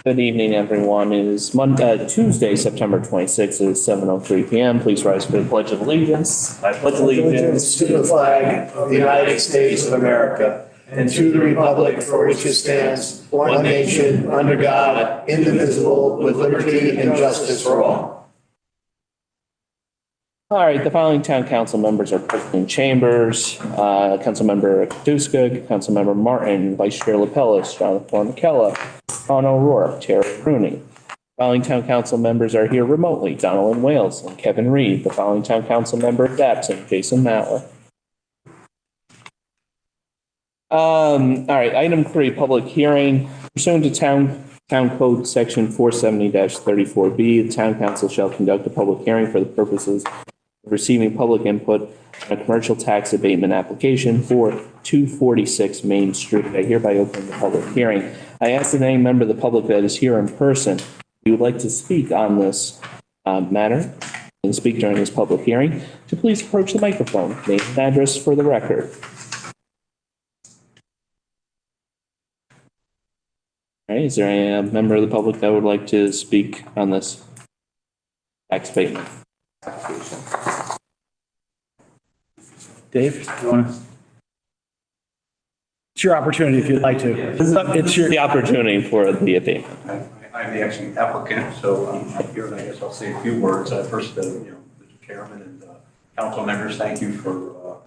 Good evening, everyone. It is Tuesday, September 26th at 7:03 p.m. Please rise for the Pledge of Allegiance. I pledge allegiance to the flag of the United States of America and to the republic for which it stands, one nation, under God, indivisible, with liberty and justice for all. All right, the following town council members are present in chambers. Councilmember Kaduska, Councilmember Martin, Vice Chair Lapellis, Jonathan McKella, Ron O'Rourke, Terry Rooney. The following town council members are here remotely: Donald Wales and Kevin Reed. The following town council member is absent: Jason Matler. All right, item 3, public hearing. Pursuant to town code section 470-34B, the town council shall conduct a public hearing for the purposes of receiving public input on a commercial tax abatement application for 246 Main Street. I hereby open the public hearing. I ask that any member of the public that is here in person, if you would like to speak on this matter and speak during this public hearing, to please approach the microphone. Name and address for the record. All right, is there any member of the public that would like to speak on this tax abatement application? Dave, you want to? It's your opportunity if you'd like to. It's the opportunity for the abatement. I'm the actual applicant, so I'm here, and I guess I'll say a few words. First, Mr. Chairman and council members, thank you for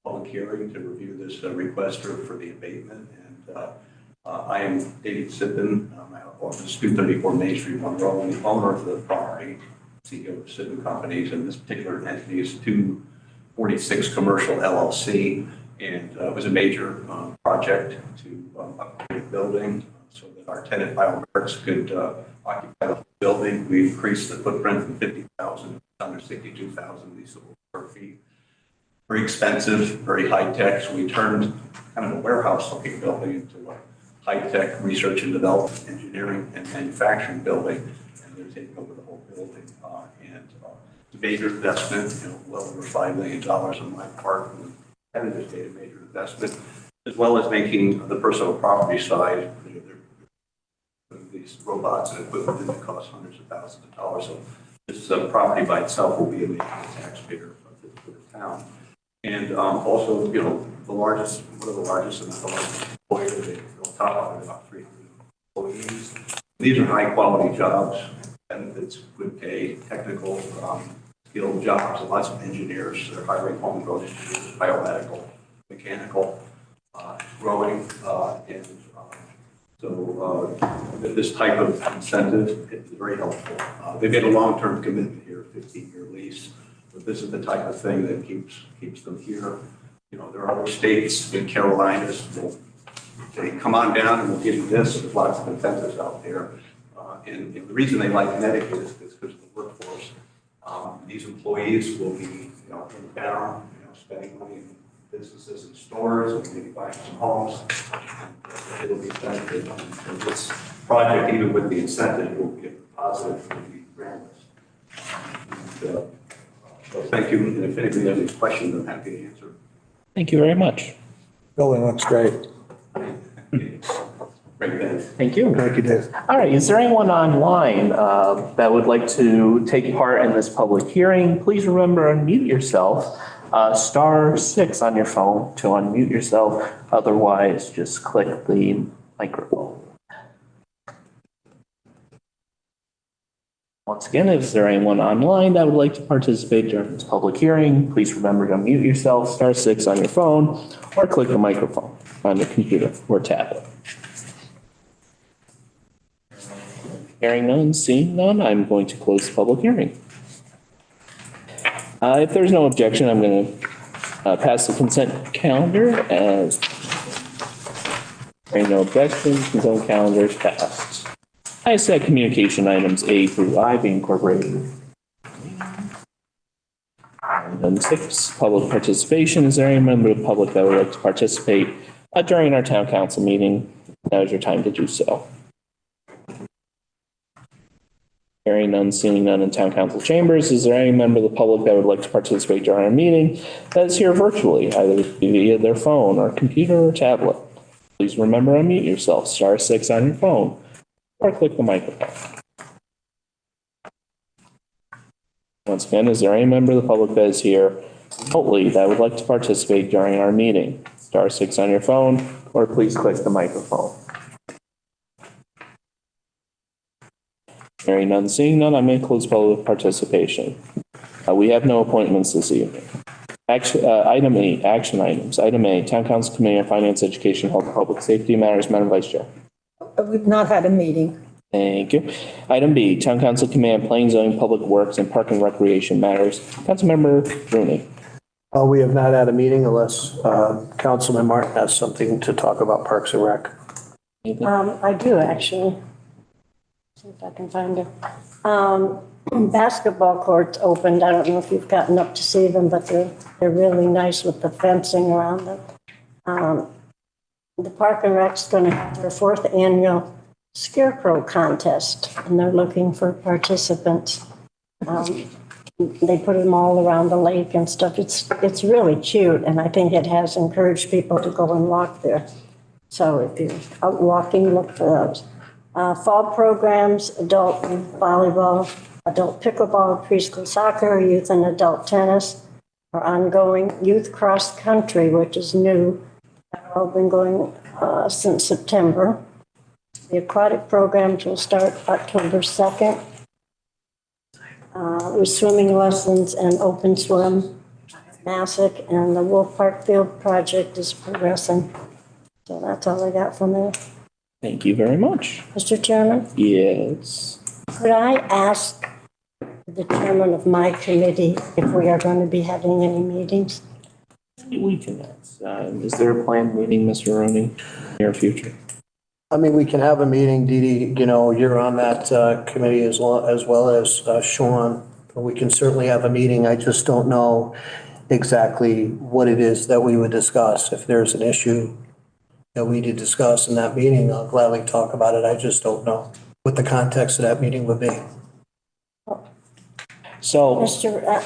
public hearing to review this request for the abatement. And I am David Sippen. My office is 234 Main Street, Monroe. I'm the owner of the property, CEO of Sippen Companies, and this particular entity is 246 Commercial LLC. And it was a major project to upgrade the building so that our tenant Biomerix could occupy the whole building. We increased the footprint from 50,000 to under 62,000 leasable square feet. Very expensive, very high tech. So we turned kind of a warehouse looking building into a high tech research and development, engineering and manufacturing building. And they're taking over the whole building. It's a major investment, well over $5 million on my part. And tenant has made a major investment, as well as making the personal property side. These robots and equipment that cost hundreds of thousands of dollars. So this property by itself will be a major taxpayer for the town. And also, the largest, one of the largest, and the largest employer they've built up with about 300 employees. These are high quality jobs, benefits, good pay, technical, skilled jobs, and lots of engineers. They're hiring homegrown engineers, biomedical, mechanical, growing, and so this type of incentive is very helpful. They've made a long-term commitment here, 15-year lease, but this is the type of thing that keeps them here. There are other states in Carolinas that say, come on down and we'll give you this. There's lots of incentives out there. And the reason they like Connecticut is because of the workforce. These employees will be, in town, spending money in businesses and stores, and maybe buying some homes. And it'll be a benefit. And this project, even with the incentive, will be a positive for the grant list. So thank you. And if anybody has any questions, I'm happy to answer. Thank you very much. Building looks great. Thank you. Thank you, Dave. All right, is there anyone online that would like to take part in this public hearing? Please remember, unmute yourself. *6 on your phone to unmute yourself. Otherwise, just click the microphone. Once again, is there anyone online that would like to participate during this public hearing? Please remember to unmute yourself, *6 on your phone, or click the microphone on the computer or tablet. Hearing none, seeing none, I'm going to close the public hearing. If there's no objection, I'm going to pass the consent calendar as there are no objections. Consent calendar is passed. I set communication items A through I be incorporated. Item 6, public participation. Is there any member of the public that would like to participate during our town council meeting? Now is your time to do so. Hearing none, seeing none in town council chambers. Is there any member of the public that would like to participate during our meeting that is here virtually, either via their phone or computer or tablet? Please remember to unmute yourself, *6 on your phone, or click the microphone. Once again, is there any member of the public that is here remotely that would like to participate during our meeting? Star 6 on your phone, or please click the microphone. Hearing none, seeing none, I'm going to close public participation. We have no appointments this evening. Item 8, action items. Item A, Town Council Committee on Finance, Education, Health, and Public Safety Matters. Madam Vice Chair. We've not had a meeting. Thank you. Item B, Town Council Committee on Planning, Zoning, Public Works, and Park and Recreation Matters. Councilmember Rooney. We have not had a meeting unless Councilman Martin has something to talk about Parks and Rec. I do actually. See if I can find it. Basketball courts opened. I don't know if you've gotten up to see them, but they're really nice with the fencing around them. The Park and Rec's going to have their 4th annual Scarecrow contest, and they're looking for participants. They put them all around the lake and stuff. It's really cute, and I think it has encouraged people to go and walk there. So if you're out walking, look for those. Fall programs, adult volleyball, adult pickleball, preschool soccer, youth and adult tennis are ongoing. Youth cross country, which is new, have all been going since September. The aquatic programs will start October 2nd. With swimming lessons and open swim, Massac, and the Wolf Park Field project is progressing. So that's all I got from there. Thank you very much. Mr. Chairman, Yes. could I ask the chairman of my committee if we are going to be having any meetings? We can ask. Is there a planned meeting, Mr. Rooney, in the near future? I mean, we can have a meeting, Dee Dee, you know, you're on that committee as well as Sean. We can certainly have a meeting. I just don't know exactly what it is that we would discuss. If there's an issue that we need to discuss in that meeting, I'll gladly talk about it. I just don't know what the context of that meeting would be. So,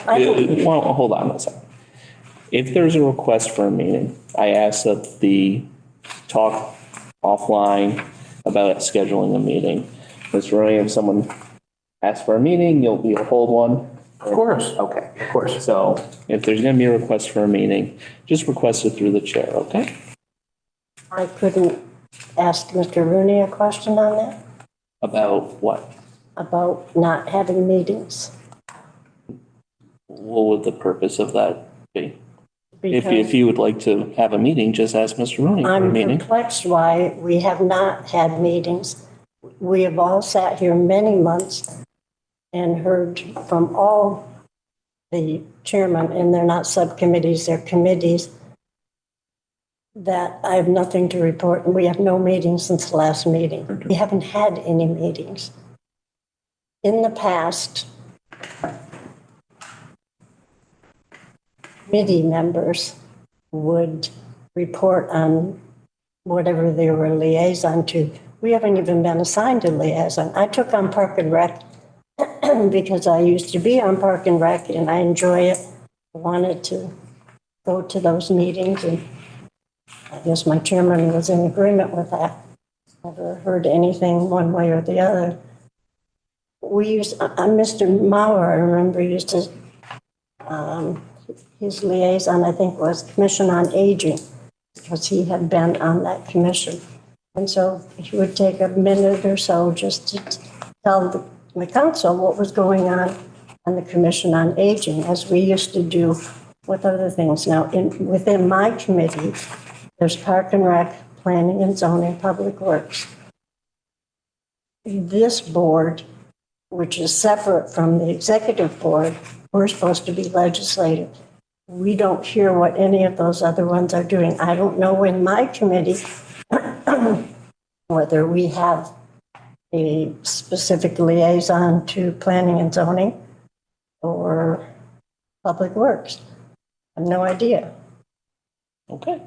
I don't, well, hold on a second. If there's a request for a meeting, I ask that the talk offline about scheduling a meeting. Mr. Rooney, if someone asks for a meeting, you'll hold one? Of course. Okay. Of course. So if there's going to be a request for a meeting, just request it through the chair, okay? I couldn't ask Mr. Rooney a question on that, About what? about not having meetings. What would the purpose of that be? If Because you would like to have a meeting, just ask Mr. Rooney for a I'm meeting. perplexed why we have not had meetings. We have all sat here many months and heard from all the chairmen, and they're not subcommittees, they're committees, that I have nothing to report, and we have no meetings since the last meeting. We haven't had any meetings. In the past, committee members would report on whatever they were liaison to. We haven't even been assigned a liaison. I took on Park and Rec because I used to be on Park and Rec and I enjoy it. I wanted to go to those meetings, and I guess my chairman was in agreement with that. Never heard anything one way or the other. We used, Mr. Mauer, I remember, used to, his liaison, I think, was Commission on Aging, because he had been on that commission. And so he would take a minute or so just to tell the council what was going on the Commission on Aging, as we used to do with other things. Now, within my committee, there's Park and Rec, Planning and Zoning, Public Works. This board, which is separate from the executive board, we're supposed to be legislative. We don't hear what any of those other ones are doing. I don't know in my committee whether we have a specific liaison to planning and zoning or public works. I have no idea. Okay.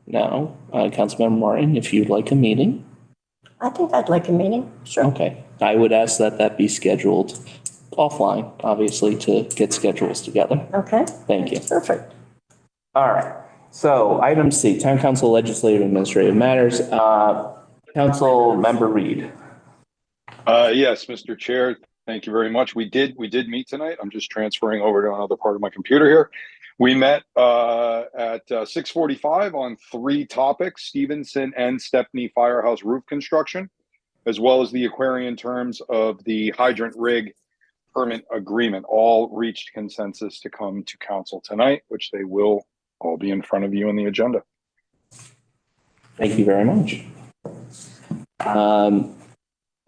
Now, Councilmember Martin, if you'd like a meeting, I think I'd like a meeting. Sure. okay. I would ask that that be scheduled offline, obviously, to get schedules together. Okay. Thank you. Perfect. All right. So item C, Town Council Legislative Administrative Matters. Council Member Reed. Yes, Mr. Chair, thank you very much. We did meet tonight. I'm just transferring over to another part of my computer here. We met at 6:45 on 3 topics: Stevenson and Stepney Firehouse roof construction, as well as the Aquarian terms of the hydrant rig permit agreement. All reached consensus to come to council tonight, which they will all be in front of you in the agenda. Thank you very much.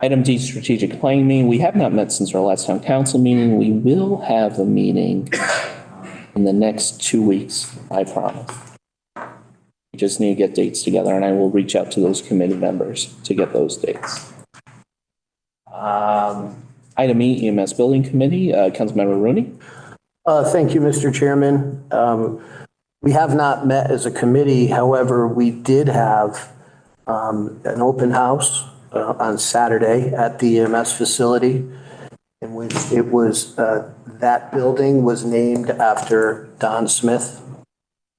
Item D, strategic planning. We have not met since our last town council meeting. We will have a meeting in the next 2 weeks, I promise. We just need to get dates together, and I will reach out to those committee members to get those dates. Item E, EMS Building Committee, Councilmember Rooney. Thank you, Mr. Chairman. We have not met as a committee. However, we did have an open house on Saturday at the EMS facility, in which it was, that building was named after Don Smith,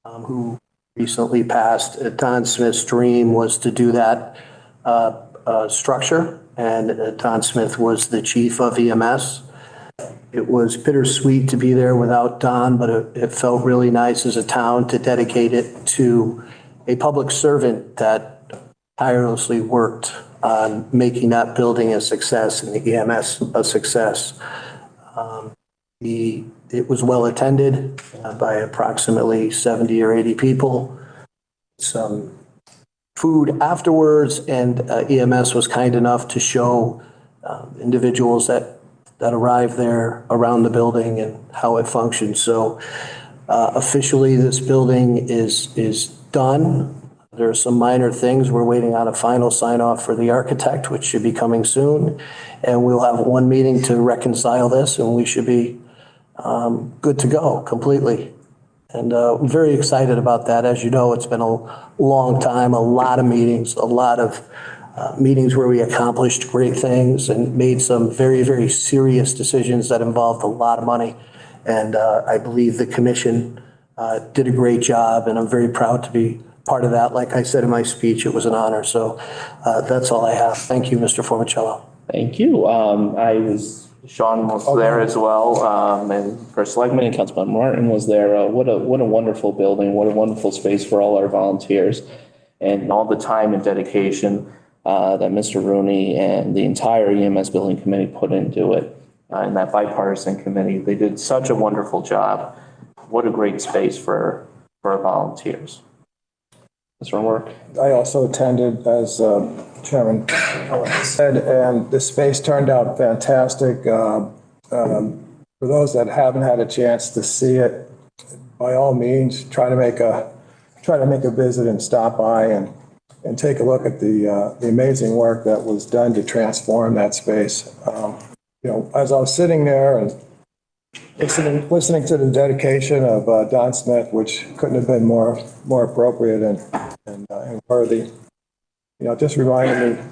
who recently passed. Don Smith's dream was to do that structure, and Don Smith was the chief of EMS. It was bittersweet to be there without Don, but it felt really nice as a town to dedicate it to a public servant that tirelessly worked on making that building a success and the EMS a success. It was well attended by approximately 70 or 80 people. Some food afterwards, and EMS was kind enough to show individuals that arrived there around the building and how it functions. So officially, this building is done. There are some minor things. We're waiting on a final sign off for the architect, which should be coming soon. And we'll have one meeting to reconcile this, and we should be good to go completely. And I'm very excited about that. As you know, it's been a long time, a lot of meetings, meetings where we accomplished great things and made some very, very serious decisions that involved a lot of money. And I believe the commission did a great job, and I'm very proud to be part of that. Like I said in my speech, it was an honor. So that's all I have. Thank you, Mr. Formicello. Thank you. Sean was there as well, and First Selectman and Councilman Martin was there. What a wonderful building, what a wonderful space for all our volunteers, and all the time and dedication that Mr. Rooney and the entire EMS Building Committee put into it, and that bipartisan committee. They did such a wonderful job. What a great space for our volunteers. Mr. Work. I also attended, as Chairman said, and the space turned out fantastic. For those that haven't had a chance to see it, by all means, try to make a visit and stop by and take a look at the amazing work that was done to transform that space. As I was sitting there and listening to the dedication of Don Smith, which couldn't have been more appropriate and worthy, just reminded me,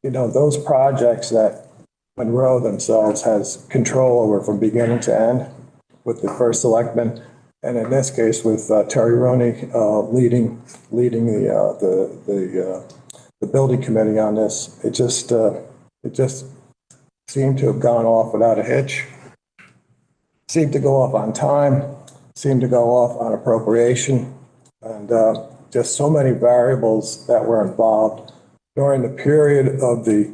those projects that Monroe themselves has control over from beginning to end with the First Selectman, and in this case with Terry Rooney leading the building committee on this. It just seemed to have gone off without a hitch. Seemed to go off on time, seemed to go off on appropriation, and just so many variables that were involved during the period of the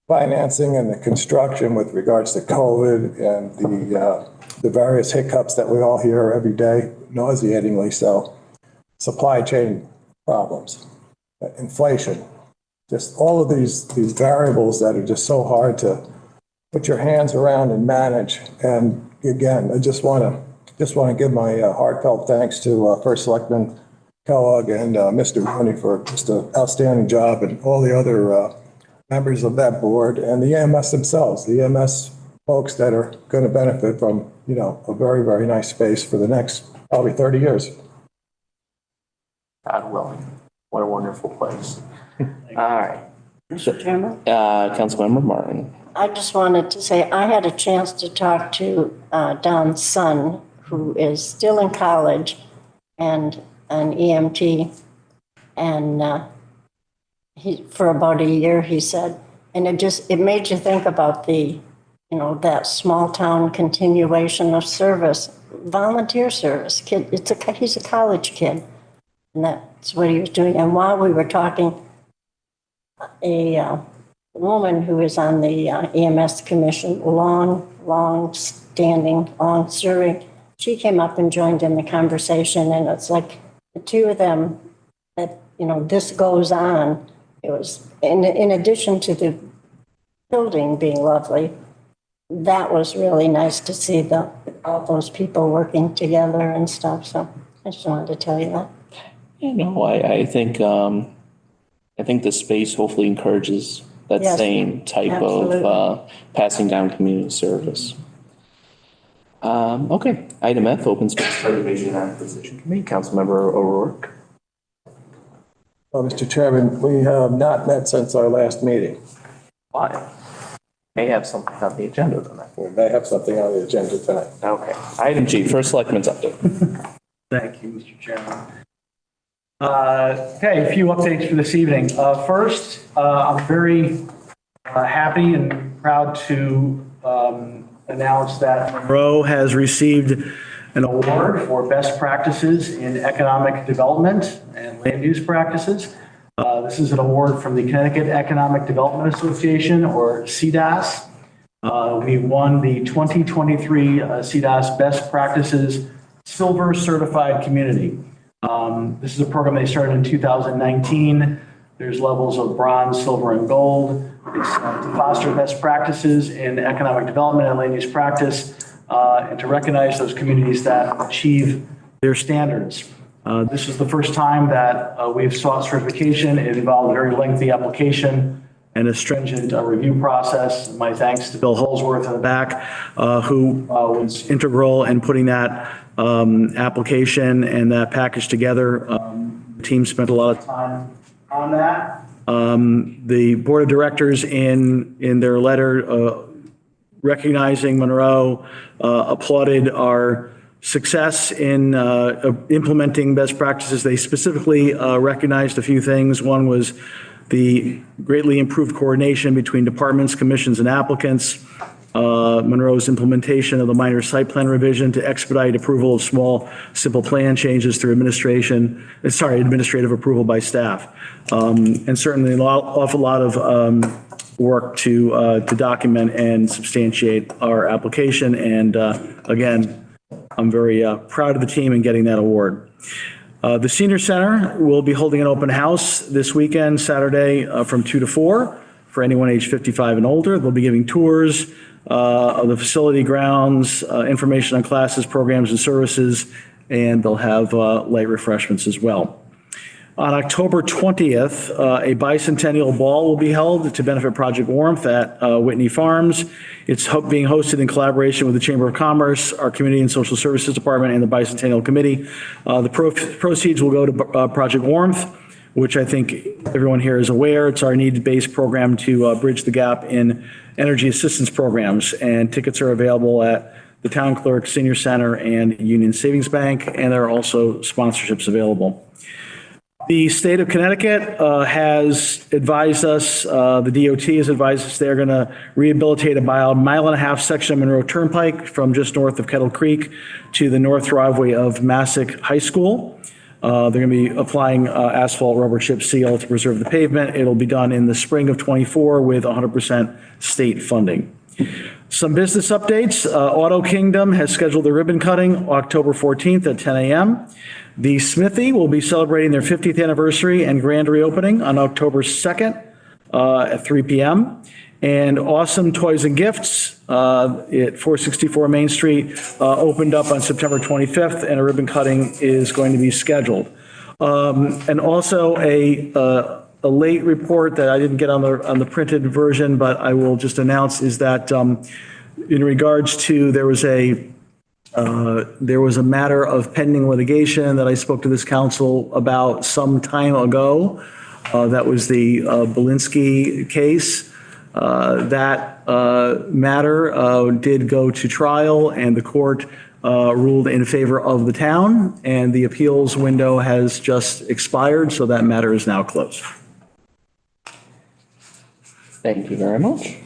financing and the construction with regards to COVID and the various hiccups that we all hear every day, nauseatingly so. Supply chain problems, inflation, just all of these variables that are just so hard to put your hands around and manage. And again, I just want to give my heartfelt thanks to First Selectman Kellogg and Mr. Rooney for just an outstanding job, and all the other members of that board and the EMS themselves, the EMS folks that are going to benefit from, a very, very nice space for the next probably 30 years. God willing. What a wonderful place. All right. Mr. Chairman? Councilmember Martin. I just wanted to say I had a chance to talk to Don's son, who is still in college and an EMT. And for about a year, he said And it made you think about that small town continuation of service, volunteer service. He's a college kid, and that's what he was doing. And while we were talking, a woman who is on the EMS commission, long-standing, long-serving, she came up and joined in the conversation, and it's like the two of them, that, this goes on. It was, in addition to the building being lovely, that was really nice to see all those people working together and stuff. So I just wanted to tell you that. I think the space hopefully encourages that Yes, same type absolutely. of passing down community service. Okay, item F, Open Space Preservation and Acquisition Committee. Councilmember O'Rourke. Mr. Chairman, we have not met since our last meeting. Why? May have something on the agenda tonight. We may have something on the agenda tonight. Okay. Item G, First Selectman's update. Thank you, Mr. Chairman. Okay, a few updates for this evening. First, I'm very happy and proud to announce that Monroe has received an award for best practices in economic development and land use practices. This is an award from the Connecticut Economic Development Association, or CDAS. We won the 2023 CDAS Best Practices Silver Certified Community. This is a program they started in 2019. There's levels of bronze, silver, and gold. It's to foster best practices in economic development and land use practice, and to recognize those communities that achieve their standards. This is the first time that we've sought certification. It involved a very lengthy application and a stringent review process. My thanks to Bill Holsworth in the back, who was integral in putting that application and that package together. The team spent a lot of time on that. The board of directors in their letter recognizing Monroe applauded our success in implementing best practices. They specifically recognized a few things. One was the greatly improved coordination between departments, commissions, and applicants. Monroe's implementation of the minor site plan revision to expedite approval of small, simple plan changes through administrative approval by staff. And certainly an awful lot of work to document and substantiate our application. And again, I'm very proud of the team in getting that award. The Senior Center will be holding an open house this weekend, Saturday, from 2 to 4 for anyone age 55 and older. They'll be giving tours of the facility grounds, information on classes, programs, and services, and they'll have light refreshments as well. On October 20th, a bicentennial ball will be held to benefit Project Warmth at Whitney Farms. It's being hosted in collaboration with the Chamber of Commerce, our Community and Social Services Department, and the Bicentennial Committee. The proceeds will go to Project Warmth, which I think everyone here is aware. It's our needs-based program to bridge the gap in energy assistance programs. And tickets are available at the Town Clerk, Senior Center, and Union Savings Bank, and there are also sponsorships available. The state of Connecticut has advised us, the DOT has advised us they're going to rehabilitate about a 1.5 mile section of Monroe Turnpike from just north of Kettle Creek to the north driveway of Massac High School. They're going to be applying asphalt rubber chip seal to preserve the pavement. It'll be done in the spring of '24 with 100% state funding. Some business updates. Auto Kingdom has scheduled the ribbon cutting October 14th at 10 a.m. The Smithy will be celebrating their 50th anniversary and grand reopening on October 2nd at 3 p.m. And Awesome Toys and Gifts at 464 Main Street opened up on September 25th, and a ribbon cutting is going to be scheduled. And also a late report that I didn't get on the printed version, but I will just announce is that in regards to there was a matter of pending litigation that I spoke to this council about some time ago. That was the Belinsky case. That matter did go to trial, and the court ruled in favor of the town, and the appeals window has just expired, so that matter is now closed. Thank you very much.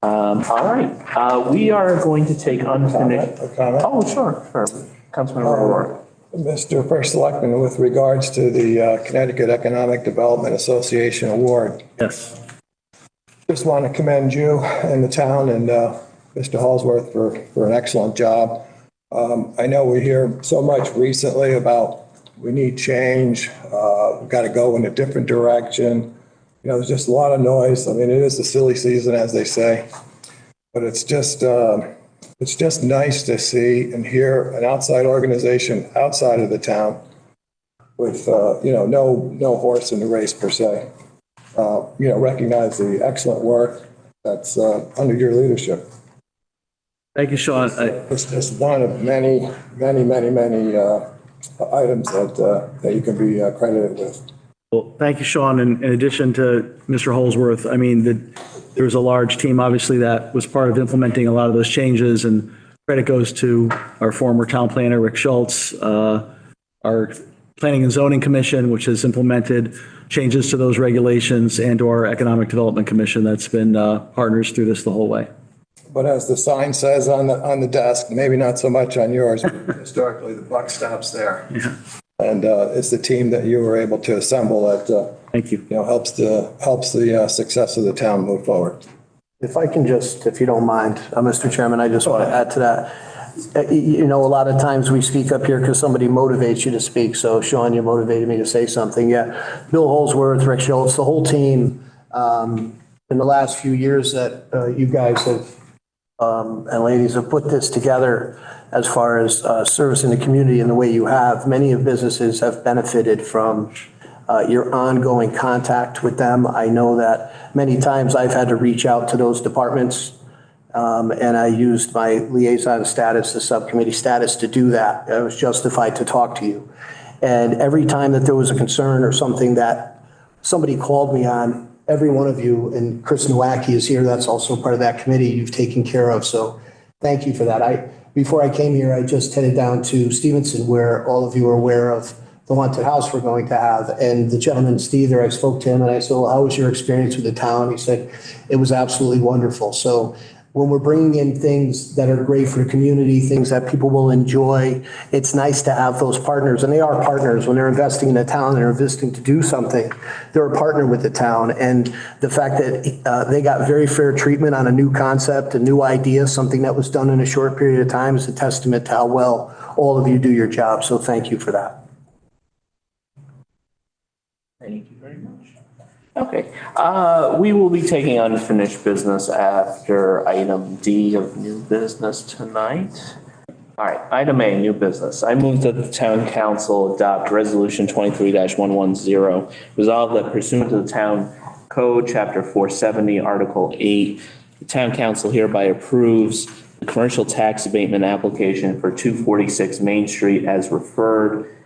All right, we are going to take unfinished. A comment? Oh, sure. Councilman O'Rourke. Mr. First Selectman, with regards to the Connecticut Economic Development Association Award, Yes. just want to commend you and the town and Mr. Hallsworth for an excellent job. I know we hear so much recently about we need change, we've got to go in a different direction. You know, there's just a lot of noise. I mean, it is the silly season, as they say, but it's just nice to see and hear an outside organization outside of the town with, no horse in the race per se. Recognize the excellent work that's under your leadership. Thank you, Sean. It's just one of many items that you can be credited with. Well, thank you, Sean. And in addition to Mr. Holsworth, I mean, there was a large team, obviously, that was part of implementing a lot of those changes, and credit goes to our former town planner, Rick Schultz, our Planning and Zoning Commission, which has implemented changes to those regulations, and to our Economic Development Commission that's been partners through this the whole way. But as the sign says on the desk, maybe not so much on yours, but historically, the buck stops there. Yeah. And it's the team that you were able to assemble that, Thank you. helps the success of the town move forward. If I can just, if you don't mind, Mr. Chairman, I just want to add to that. A lot of times we speak up here because somebody motivates you to speak. So Sean, you motivated me to say something. Yeah, Bill Holsworth, Rick Schultz, the whole team, in the last few years that you guys have, and ladies have put this together as far as servicing the community in the way you have. Many of businesses have benefited from your ongoing contact with them. I know that many times I've had to reach out to those departments, and I used my liaison status, the subcommittee status, to do that. I was justified to talk to you. And every time that there was a concern or something that somebody called me on, every one of you, and Chris Nowacki is here, that's also part of that committee, you've taken care of. So thank you for that. Before I came here, I just headed down to Stevenson, where all of you are aware of the haunted house we're going to have. And the gentleman, Steve, there, I spoke to him and I said, well, how was your experience with the town? He said, it was absolutely wonderful. So when we're bringing in things that are great for the community, things that people will enjoy, it's nice to have those partners. And they are partners. When they're investing in a town, they're investing to do something, they're a partner with the town. And the fact that they got very fair treatment on a new concept, a new idea, something that was done in a short period of time, is a testament to how well all of you do your job. So thank you for that. Thank you very much. Okay, we will be taking unfinished business after item D of new business tonight. All right, item A, new business. I move that the town council adopt resolution 23-110, resolve that pursuant to the town code, chapter 470, article 8, the town council hereby approves the commercial tax abatement application for 246 Main Street as referred,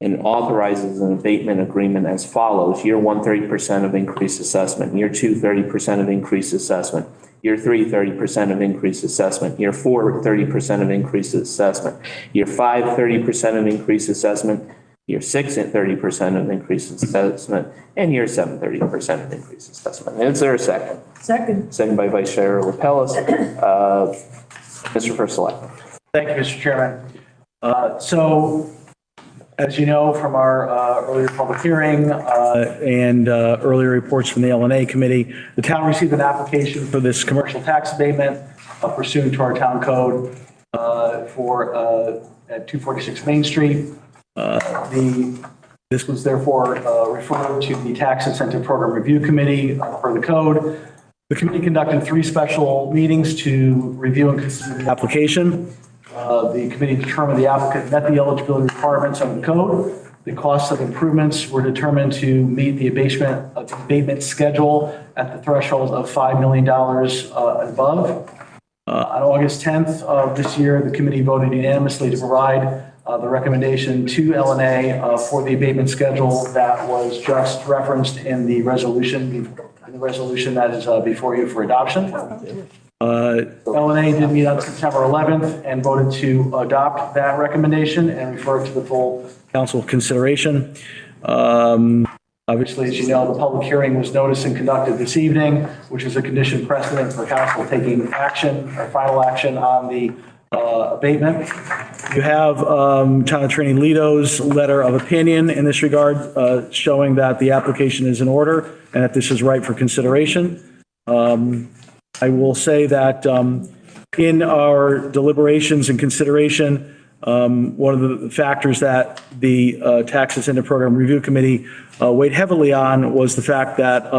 and authorizes an abatement agreement as follows. Year 1, 30% of increased assessment. Year 2, 30% of increased assessment. Year 3, 30% of increased assessment. Year 4, 30% of increased assessment. Year 5, 30% of increased assessment. Year 6, 30% of increased assessment. And year 7, 30% of increased assessment. Is there a second? Second. Second by Vice Chair LaPellis. Mr. First Selectman. Thank you, Mr. Chairman. So, as you know from our earlier public hearing and earlier reports from the LNA committee, the town received an application for this commercial tax abatement pursuant to our town code at 246 Main Street. This was therefore referred to the Tax Incentive Program Review Committee per the code. The committee conducted 3 special meetings to review and consider the application. The committee determined the applicant met the eligibility requirements of the code. The costs of improvements were determined to meet the abatement schedule at the threshold of $5 million and above. On August 10th of this year, the committee voted unanimously to provide the recommendation to LNA for the abatement schedule that was just referenced in the resolution that is before you for adoption. LNA did meet on September 11th and voted to adopt that recommendation and refer it to the full council consideration. Obviously, as you know, the public hearing was noticed and conducted this evening, which is a condition precedent for council taking action or final action on the abatement. You have Town Attorney Leto's letter of opinion in this regard, showing that the application is in order and that this is ripe for consideration. I will say that in our deliberations and consideration, one of the factors that the Tax Incentive Program Review Committee weighed heavily on was the fact that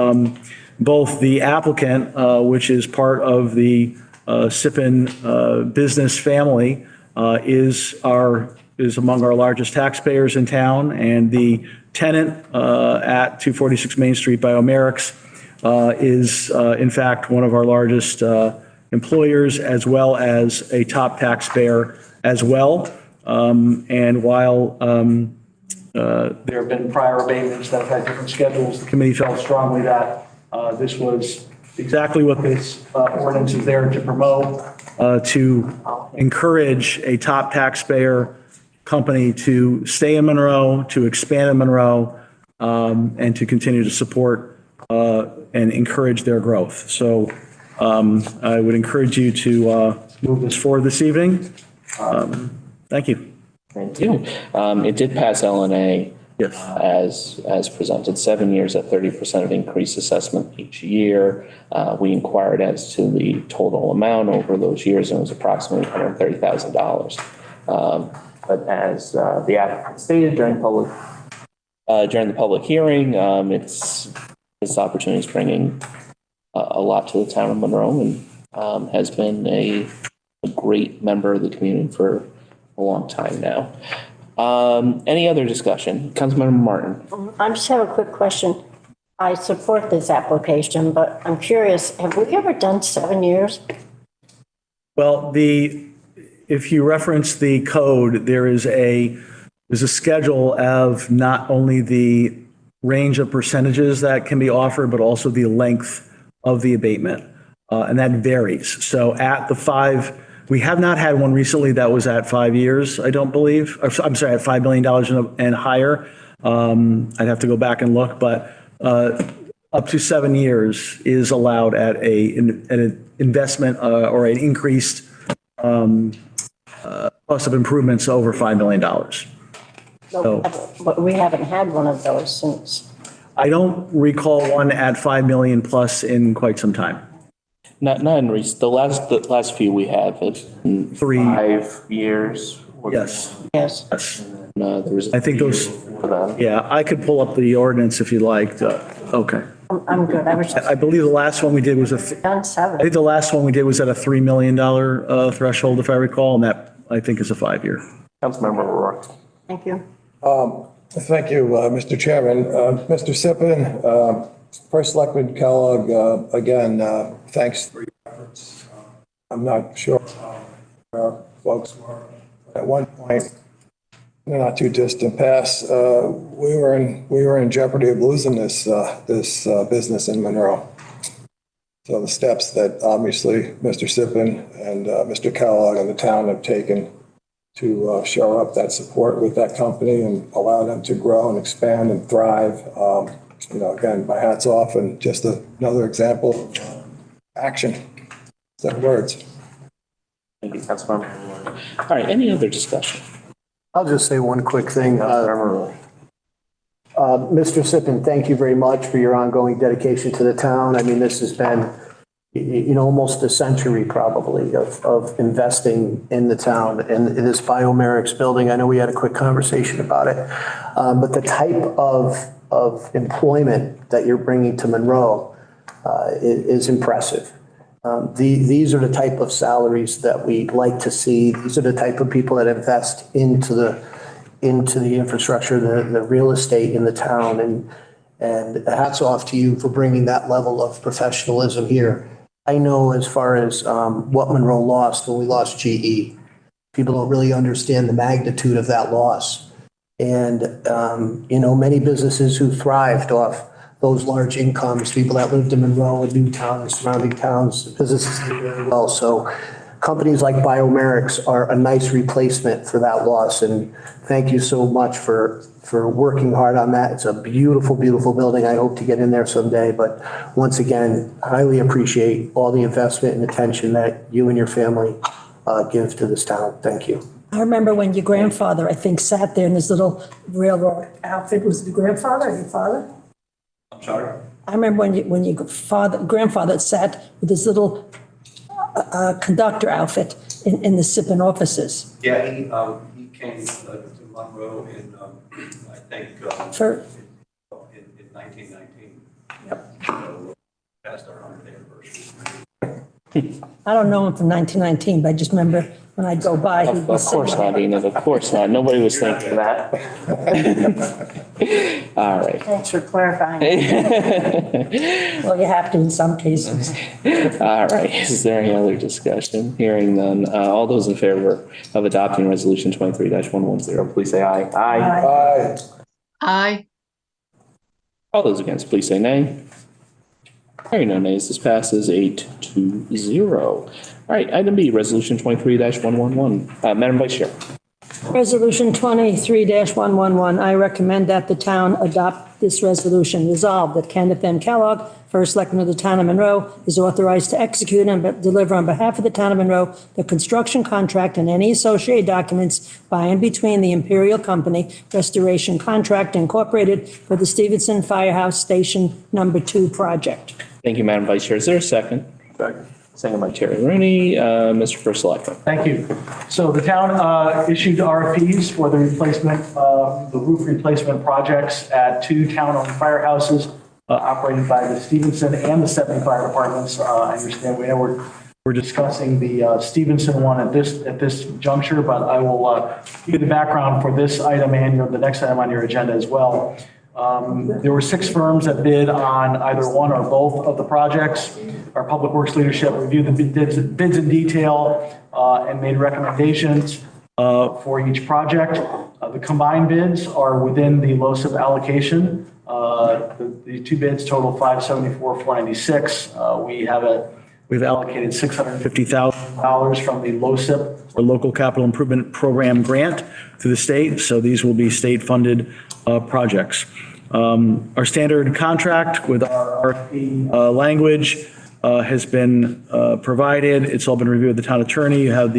both the applicant, which is part of the Sippin business family, is among our largest taxpayers in town, and the tenant at 246 Main Street Biomerics is in fact one of our largest employers, as well as a top taxpayer as well. And while there have been prior abatements that have had different schedules, the committee felt strongly that this was exactly what this ordinance is there to promote, to encourage a top taxpayer company to stay in Monroe, to expand in Monroe, and to continue to support and encourage their growth. So I would encourage you to move this forward this evening. Thank you. Thank you. It did pass LNA. Yes. As presented, 7 years at 30% of increased assessment each year. We inquired as to the total amount over those years, and it was approximately $130,000. But as the applicant stated during the public hearing, this opportunity is bringing a lot to the town of Monroe, and has been a great member of the community for a long time now. Any other discussion? Councilmember Martin. I just have a quick question. I support this application, but I'm curious, have we ever done 7 years? Well, if you reference the code, there's a schedule of not only the range of percentages that can be offered, but also the length of the abatement. And that varies. So at the 5, we have not had one recently that was at 5 years, I don't believe. I'm sorry, at $5 million and higher. I'd have to go back and look, but up to 7 years is allowed at an investment or an increased cost of improvements over $5 million. So, But we haven't had one of those since. I don't recall one at 5 million plus in quite some time. Not in recent. The last few we have have been 5 years. Yes. Yes. Yes. There was. I think those, yeah, I could pull up the ordinance if you'd like. Okay. I'm good. I was just I believe the last one we did was done I 7. think the last one we did was at a $3 million threshold, if I recall, and that I think is a 5-year. Councilmember O'Rourke. Thank you. Thank you, Mr. Chairman. Mr. Sippin, First Selectman Kellogg, again, thanks for your efforts. I'm not sure our folks were at one point, in the not too distant past, we were in jeopardy of losing this business in Monroe. So the steps that obviously Mr. Sippin and Mr. Kellogg and the town have taken to shore up that support with that company and allow them to grow and expand and thrive. Again, my hat's off, and just another example of action. Instead of words. Thank you, Councilmember O'Rourke. All right, any other discussion? I'll just say one quick thing. Councilmember O'Rourke. Mr. Sippin, thank you very much for your ongoing dedication to the town. I mean, this has been, almost a century probably of investing in the town and this Biomerics building. I know we had a quick conversation about it, but the type of employment that you're bringing to Monroe is impressive. These are the type of salaries that we like to see. These are the type of people that invest into the infrastructure, the real estate in the town. And hats off to you for bringing that level of professionalism here. I know as far as what Monroe lost when we lost GE, people don't really understand the magnitude of that loss. And, many businesses who thrived off those large incomes, people that lived in Monroe and Newtown and surrounding towns, businesses did very well. So companies like Biomerics are a nice replacement for that loss. And thank you so much for working hard on that. It's a beautiful, beautiful building. I hope to get in there someday. But once again, highly appreciate all the investment and attention that you and your family give to this town. Thank you. I remember when your grandfather, I think, sat there in his little railroad outfit. Was it your grandfather or your father? I'm sorry? I remember when your grandfather sat with his little conductor outfit in the SIPN offices. Yeah, he came to Monroe in, I think, For, in 1919. Yep. So past our 100th anniversary. I don't know him from 1919, but I just remember when I'd go by. he'd be Of course sitting not, Enid, of course not. Nobody was thinking that. All right. Thanks for clarifying. Well, you have to in some cases. All right. Is there any other discussion? Hearing none. All those in favor of adopting resolution 23-110, please say aye. Aye. Aye. Aye. All those against, please say nay. Hearing no nays, this passes 8-0. All right, item B, resolution 23-111. Madam Vice Chair. Resolution 23-111, I recommend that the town adopt this resolution. Resolved that Kenneth M. Kellogg, First Selectman of the Town of Monroe, is authorized to execute and deliver on behalf of the Town of Monroe the construction contract and any associated documents by and between the Imperial Company Restoration Contract Incorporated for the Stevenson Firehouse Station Number 2 project. Thank you, Madam Vice Chair. Is there a second? Second. Second by Terry Rooney. Mr. First Selectman. Thank you. So the town issued RFPs for the replacement, the roof replacement projects at 2 town-owned firehouses operated by the Stevenson and the 70 fire departments. I understand we're discussing the Stevenson one at this juncture, but I will give you the background for this item and the next item on your agenda as well. There were 6 firms that bid on either one or both of the projects. Our Public Works leadership reviewed the bids in detail and made recommendations for each project. The combined bids are within the LoCIP allocation. The 2 bids total $574,496. We've allocated $650,000 from the LoCIP, or Local Capital Improvement Program grant, to the state. So these will be state-funded projects. Our standard contract with our RFP language has been provided. It's all been reviewed with the town attorney. You have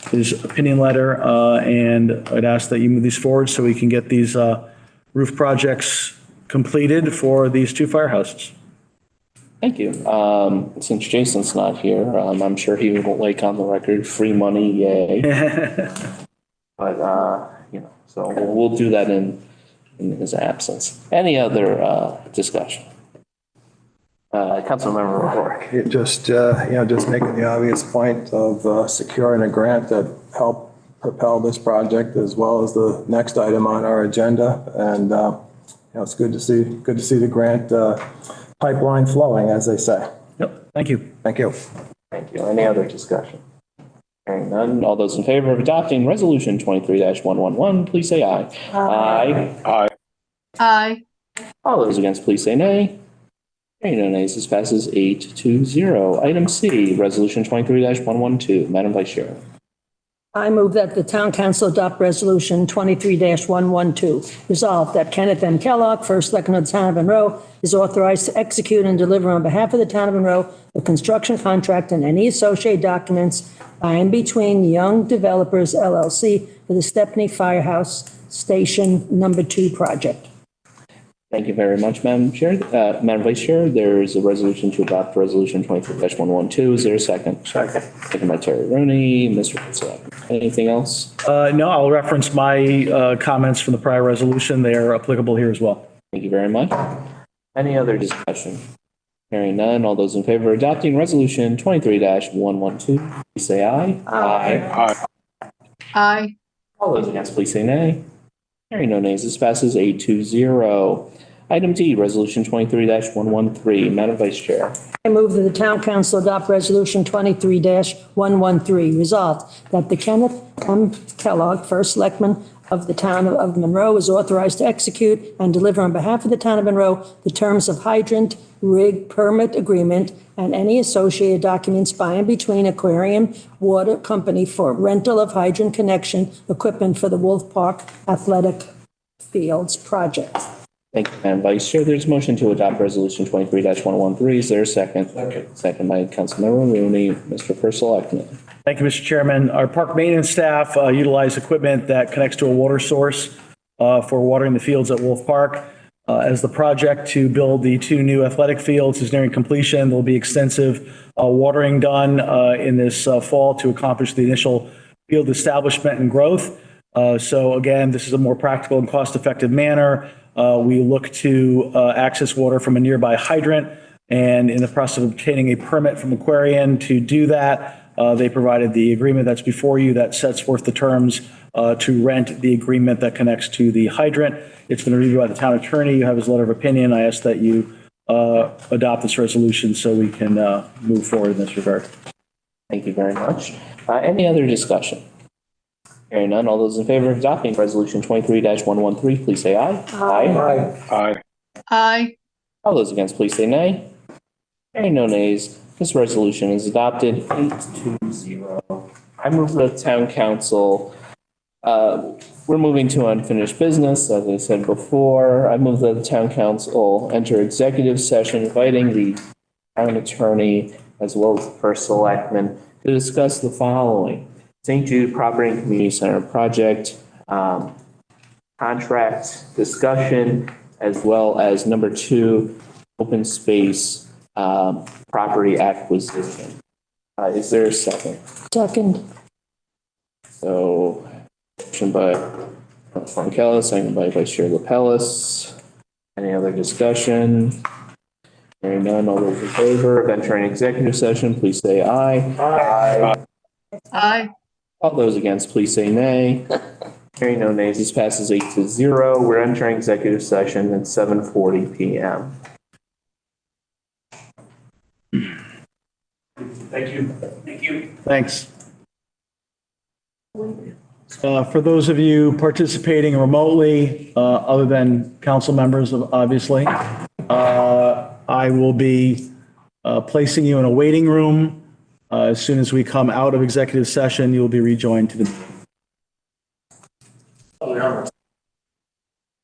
his opinion letter, and I'd ask that you move these forward so we can get these roof projects completed for these 2 firehouses. Thank you. Since Jason's not here, I'm sure he won't like on the record, free money, yay. But, so we'll do that in his absence. Any other discussion? Councilmember O'Rourke. Just making the obvious point of securing a grant that helped propel this project as well as the next item on our agenda. And, it's good to see the grant pipeline flowing, as they say. Yep, thank you. Thank you. Thank you. Any other discussion? Hearing none. All those in favor of adopting resolution 23-111, please say aye. Aye. Aye. Aye. All those against, please say nay. Hearing no nays, this passes 8-0. Item C, resolution 23-112. Madam Vice Chair. I move that the town council adopt resolution 23-112. Resolved that Kenneth M. Kellogg, First Selectman of the Town of Monroe, is authorized to execute and deliver on behalf of the Town of Monroe the construction contract and any associated documents by and between Young Developers LLC for the Stepney Firehouse Station Number 2 project. Thank you very much, Madam Chair. Madam Vice Chair, there's a resolution to adopt resolution 23-112. Is there a second? Second. Second by Terry Rooney. Mr. Fitzgerald. Anything else? No, I'll reference my comments from the prior resolution. They are applicable here as well. Thank you very much. Any other discussion? Hearing none. All those in favor of adopting resolution 23-112, please say aye. Aye. Aye. All those against, please say nay. Hearing no nays, this passes 8-0. Item D, resolution 23-113. Madam Vice Chair. I move that the town council adopt resolution 23-113. Resolved that the Kenneth M. Kellogg, First Selectman of the town of Monroe is authorized to execute and deliver on behalf of the town of Monroe the terms of hydrant rig permit agreement and any associated documents by and between Aquarium Water Company for rental of hydrant connection equipment for the Wolf Park Athletic Fields project. Thank you, Madam Vice Chair. There's a motion to adopt Resolution 23-113. Is there a second? Second by Councilmember Rooney. Mr. First Selectman. Thank you, Mr. Chairman. Our park maintenance staff utilize equipment that connects to a water source for watering the fields at Wolf Park. As the project to build the 2 new athletic fields is nearing completion, there'll be extensive watering done in this fall to accomplish the initial field establishment and growth. So again, this is a more practical and cost-effective manner. We look to access water from a nearby hydrant, and in the process of obtaining a permit from Aquarian to do that, they provided the agreement that's before you that sets forth the terms to rent the agreement that connects to the hydrant. It's been reviewed by the town attorney. You have his letter of opinion. I ask that you adopt this resolution so we can move forward in this regard. Thank you very much. Any other discussion? Hearing none, all those in favor of adopting Resolution 23-113, please say aye. Aye. Aye. Aye. All those against, please say nay. Hearing no nays, this resolution is adopted 8-0. I move the town council, we're moving to unfinished business, as I said before. I move that the town council enter executive session, inviting the town attorney as well as the first selectman to discuss the following: St. Jude Property and Community Center project, contract discussion, as well as number 2, open space property acquisition. Is there a second? Second. So, motion by Councilor second by Vice Chair LaPellis. Any other discussion? Hearing none, all those in favor of entering executive session, please say aye. Aye. Aye. All those against, please say nay. Hearing no nays, this passes 8-0. We're entering executive session at 7:40 p.m. Thank you. Thank you. Thanks. For those of you participating remotely, other than council members, obviously, I will be placing you in a waiting room. As soon as we come out of executive session, you will be rejoined to the meeting.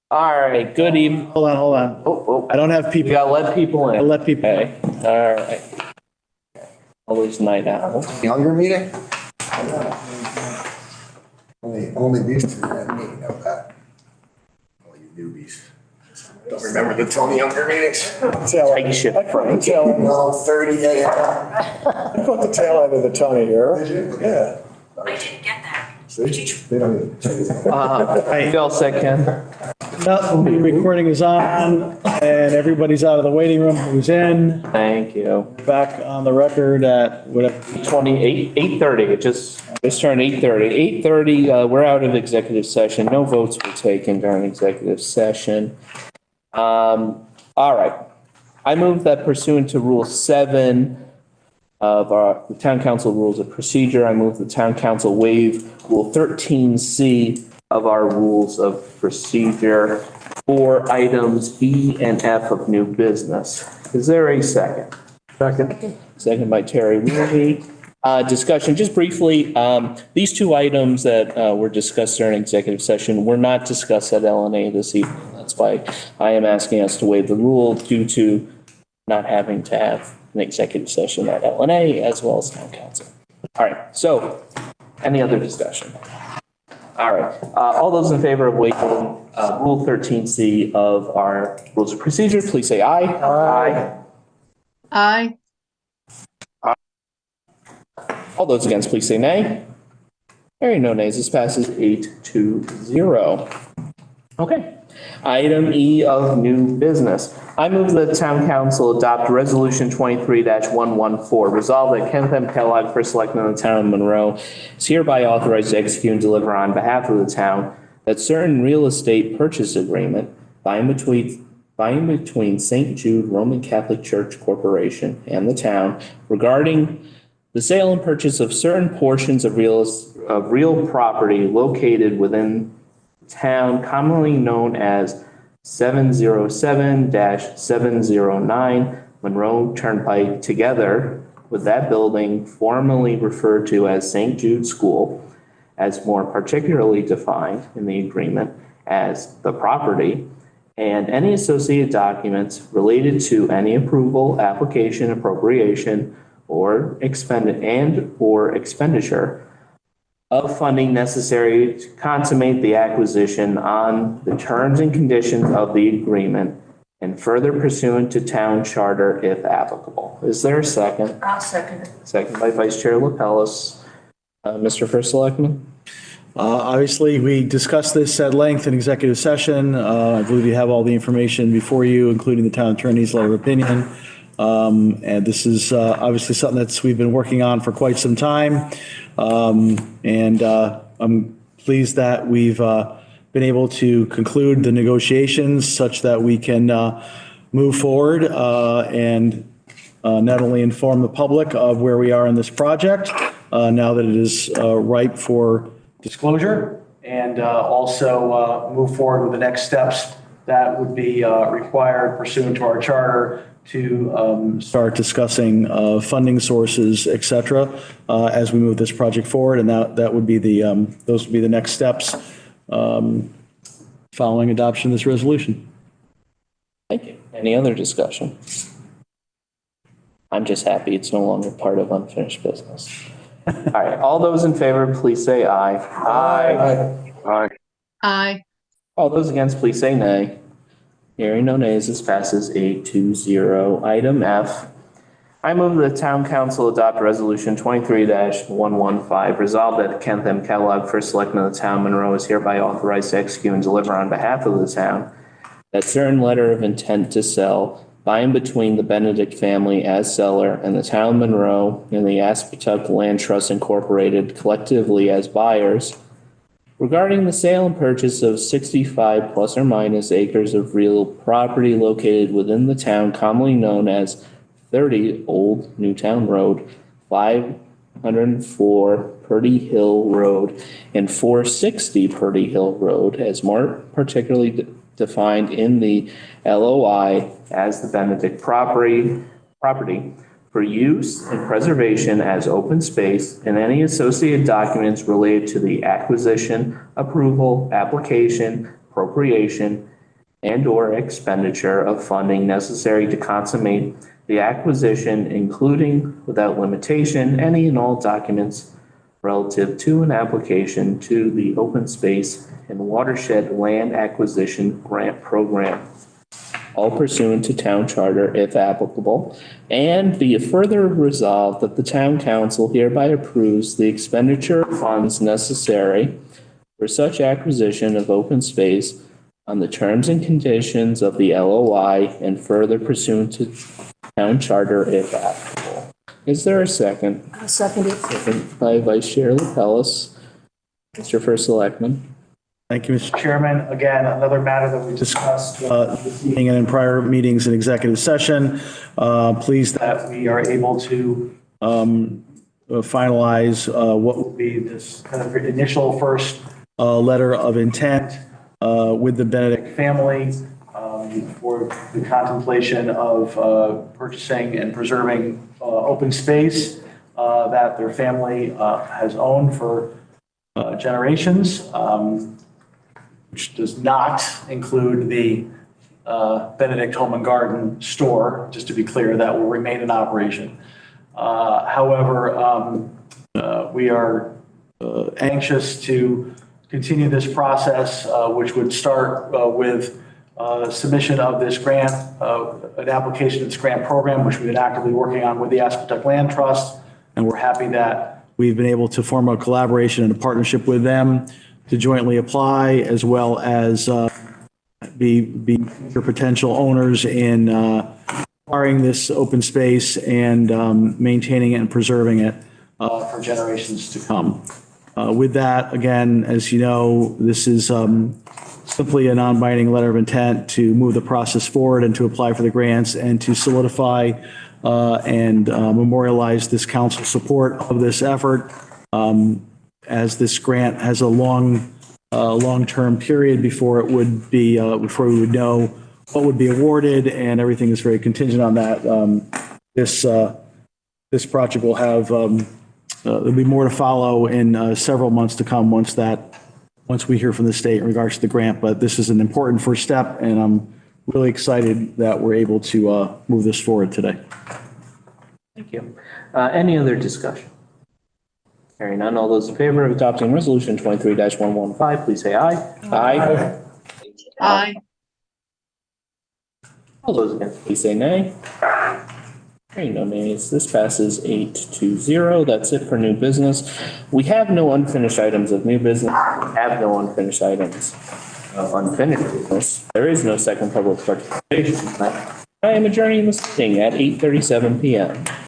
All right, good evening. Hold on. Oh, I don't have we people. gotta let people in. I let people in. Okay, all right. All those night owls. Younger meeting? Only these two had me, know that. All you newbies. Don't remember the Tony Younger meetings? Tight ship, Frank. No, 30 a.m. I caught the tail end of the Tony era. Did you? Yeah. I didn't get that. See? They don't even tell you that. You all set, Ken? The recording is on and everybody's out of the waiting room. Who's in? Thank you. Back on the record at whatever. 8:30. It just turned 8:30. 8:30, we're out of executive session. No votes were taken during executive session. All right. I move that pursuant to Rule 7 of the Town Council Rules of Procedure, I move the Town Council waive Rule 13C of our Rules of Procedure for items B and F of new business. Is there a second? Second. Second by Terry Rooney. Discussion, just briefly, these 2 items that were discussed during executive session were not discussed at LNA this evening. That's why I am asking us to waive the rule due to not having to have an executive session at LNA as well as Town Council. All right, so any other discussion? All right, all those in favor of waiving Rule 13C of our Rules of Procedure, please say aye. Aye. Aye. All those against, please say nay. Hearing no nays, this passes 8-0. Okay. Item E of new business. I move that the Town Council adopt Resolution 23-114. Resolved that Kenneth M. Kellogg, First Selectman of the Town of Monroe, is hereby authorized to execute and deliver on behalf of the town that certain real estate purchase agreement by and between St. Jude Roman Catholic Church Corporation and the town regarding the sale and purchase of certain portions of real property located within town, commonly known as 707-709 Monroe Turnpike, together with that building formerly referred to as St. Jude School, as more particularly defined in the agreement as the property, and any associated documents related to any approval, application, appropriation, or expenditure of funding necessary to consummate the acquisition on the terms and conditions of the agreement and further pursuant to town charter if applicable. Is there a second? I'll second it. Second by Vice Chair Lapellis. Mr. First Selectman? Obviously, we discussed this at length in executive session. I believe you have all the information before you, including the town attorney's letter of opinion. And this is obviously something we've been working on for quite some time. And I'm pleased that we've been able to conclude the negotiations such that we can move forward and not only inform the public of where we are in this project, now that it is ripe for disclosure, and also move forward with the next steps that would be required pursuant to our charter to start discussing funding sources, et cetera, as we move this project forward. And that would be those would be the next steps following adoption of this resolution. Thank you. Any other discussion? I'm just happy it's no longer part of unfinished business. All right, all those in favor, please say aye. Aye. Aye. Aye. All those against, please say nay. Hearing no nays, this passes 8-0. Item F. I move that the town council adopt resolution 23-115, resolved that Kenneth M. Kellogg, first selectman of the town of Monroe, is hereby authorized to execute and deliver on behalf of the town that certain letter of intent to sell by and between the Benedict family as seller and the town of Monroe and the Aspetuck Land Trust Incorporated collectively as buyers regarding the sale and purchase of 65 plus or minus acres of real property located within the town commonly known as 30 Old Newtown Road, 504 Purdy Hill Road, and 460 Purdy Hill Road, as more particularly defined in the LOI as the Benedict property for use and preservation as open space, and any associated documents related to the acquisition, approval, application, appropriation, and/or expenditure of funding necessary to consummate the acquisition, including without limitation any and all documents relative to an application to the Open Space and Watershed Land Acquisition Grant Program, all pursuant to town charter if applicable, and be it further resolved that the town council hereby approves the expenditure of funds necessary for such acquisition of open space on the terms and conditions of the LOI and further pursuant to town charter if applicable. Is there a second? I'll second it. Second by Vice Chair Lapellis. Mr. First Selectman. Thank you, Mr. Chairman. Again, another matter that we discussed this evening and in prior meetings in executive session. Pleased that we are able to finalize what will be this kind of initial first letter of intent with the Benedict family for the contemplation of purchasing and preserving open space that their family has owned for generations. Which does not include the Benedict Home and Garden store, just to be clear, that will remain in operation. However, we are anxious to continue this process, which would start with submission of this grant, an application to this grant program, which we've been actively working on with the Aspetuck Land Trust. And we're happy that we've been able to form a collaboration and a partnership with them to jointly apply, as well as be your potential owners in acquiring this open space and maintaining it and preserving it for generations to come. With that, again, as you know, this is simply a non-binding letter of intent to move the process forward and to apply for the grants and to solidify and memorialize this council support of this effort. As this grant has a long long-term period before it would be, before we would know what would be awarded, and everything is very contingent on that. This project will have, there'll be more to follow in several months to come once we hear from the state in regards to the grant, but this is an important first step, and I'm really excited that we're able to move this forward today. Thank you. Any other discussion? Hearing none, all those in favor of adopting resolution 23-115, please say aye. Aye. Aye. All those against, please say nay. Hearing no nays, this passes 8-0. That's it for new business. We have no unfinished items of new business. We have no unfinished items of unfinished business. There is no second public participation. I am adjourning this meeting at 8:37 PM.